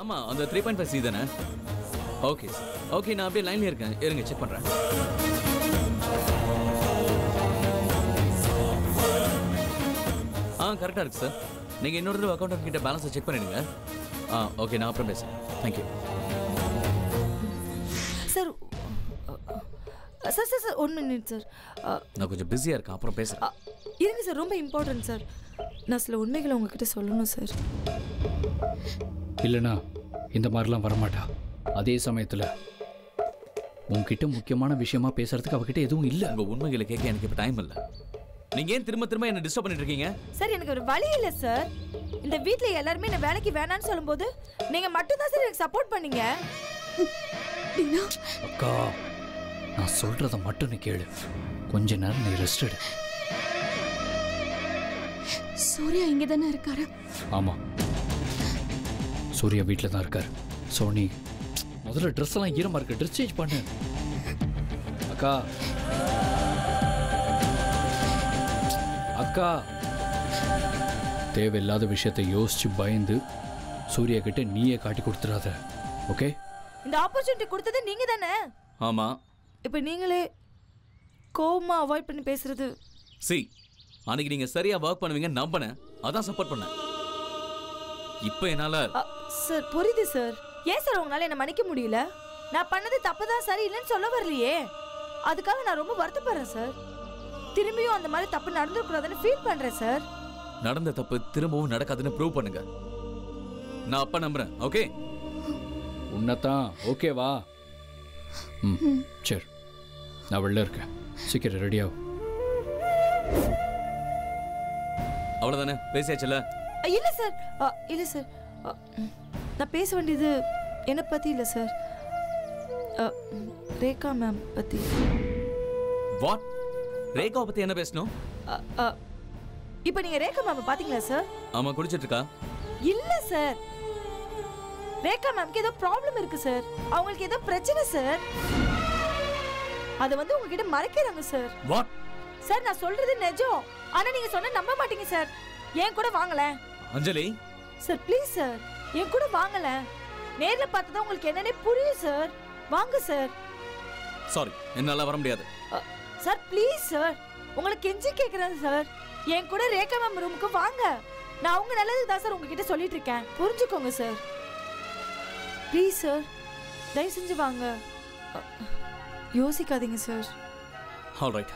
ஆமா அந்த 3.5C தானே? Okay sir. ஓகே நான் அப்படியே லைன்ல இருக்கேன், இருங்க செக் பண்றேன். கரெக்டா இருக்கு சார். நீங்க இன்னொரு தடவை அக்கௌண்டன்ட் கிட்ட பேலன்ஸை செக் பண்ணிடுங்க. ஓகே நான் அப்புறம் பேசுறேன். Thank you sir. Sir sir sir 1 minute sir. நான் கொஞ்சம் பிஸியாக இருக்கேன், அப்புறம் பேசுகிறேன். இருங்க சார், ரொம்ப இம்பார்ட்டன்ட் சார். நான் சில உண்மைகளை உங்ககிட்ட சொல்லணும் சார். இல்லைண்ணா இந்த மாதிரிலாம் வரமாட்டா. அதே சமயத்தில் உங்ககிட்ட முக்கியமான விஷயமா பேசுறதுக்கு அவகிட்ட எதுவும் இல்லை. உங்கள் உண்மைகளை கேட்க எனக்கு இப்போ டைம் இல்லை. நீங்கள் ஏன் திரும்ப திரும்ப என்ன டிஸ்டர்ப் பண்ணிட்டு இருக்கீங்க? சார் எனக்கு ஒரு வழி இல்லை சார். இந்த வீட்டில் எல்லாருமே என்ன வேலைக்கு வேணான்னு சொல்லும்போது நீங்கள் மட்டும்தான் சார் எனக்கு சப்போர்ட் பண்ணீங்க. அக்கா நான் சொல்றத மட்டும் நீ கேளு. கொஞ்ச நேரம் நீ ரெஸ்ட் எடு. சூர்யா இங்கே தானே இருக்காரு? ஆமாம் சூர்யா வீட்டில் தான் இருக்காரு. ஸோ நீ முதல்ல ட்ரெஸ் எல்லாம் ஈரமாக இருக்கு, ட்ரெஸ் சேஞ்ச் பண்ணு. அக்கா அக்கா தேவையில்லாத விஷயத்தை யோசிச்சு பயந்து சூர்யா கிட்ட நீயே காட்டி கொடுத்துடாத. ஓகே? இந்த ஆப்பர்ச்சுனிட்டி கொடுத்தது நீங்க தானே? ஆமா. இப்போ நீங்களே கோவமா அவாய்ட் பண்ணி பேசுறது. அன்னைக்கு நீங்க சரியா ஒர்க் பண்ணுவீங்க நம்பினேன், அதான் சப்போர்ட் பண்ணேன். இப்போ என்னால சார் புரியுது சார். ஏன் சார் உங்களால என்ன மன்னிக்க முடியல? நான் பண்ணது தப்பு தான் சார், இல்லைன்னு சொல்ல வரலையே. அதுக்காக நான் ரொம்ப வருத்தப்படுறேன் சார். திரும்பியும் அந்த மாதிரி தப்பு நடந்துடக்கூடாதுன்னு ஃபீல் பண்றேன் சார். நடந்த தப்பு திரும்பவும் நடக்காதுன்னு ப்ரூவ் பண்ணுங்க. நான் அப்ப நம்புறேன். ஓகே? உன்னதான் ஓகேவா? சரி நான் வெளில இருக்கேன், சீக்கிரம் ரெடியாகும். அவ்வளவுதானே, பேசியாச்சுல? இல்ல சார், இல்ல சார், நான் பேச வேண்டியது என்னை பத்தி இல்ல சார், ரேகா மேம் பத்தி. வாட்? ரேகாவை பத்தி என்ன பேசணும்? இப்போ நீங்க ரேகா மேம் பாத்தீங்களா சார்? ஆமா, குடிச்சிட்டு இருக்கா? இல்ல சார், ரேகா மேம்க்கு ஏதோ ப்ராப்ளம் இருக்கு சார். அவங்களுக்கு ஏதோ பிரச்சனை சார். அது வந்து உங்ககிட்ட மறைக்கிறாங்க சார். வாட்? சார் நான் சொல்றது நிஜம், ஆனா நீங்க சொன்னா நம்ப மாட்டீங்க சார். ஏன் கூட வாங்கல அஞ்சலி. சார் ப்ளீஸ் சார், என் கூட வாங்கல. நேர்ல பார்த்தா உங்களுக்கு என்னன்னே புரியும் சார். வாங்க சார். சாரி, என்னால வர முடியாது. சார் ப்ளீஸ் சார், உங்களுக்கு கெஞ்சி கேக்குறேன் சார். என் கூட ரேகா மேம் ரூமுக்கு வாங்க. நான் உங்க நல்லதுக்கு தான் சார் உங்ககிட்ட சொல்லிட்டு இருக்கேன், புரிஞ்சுக்கோங்க சார். ப்ளீஸ் சார், தயவு செஞ்சு வாங்க. யோசிக்காதீங்க சார். All right.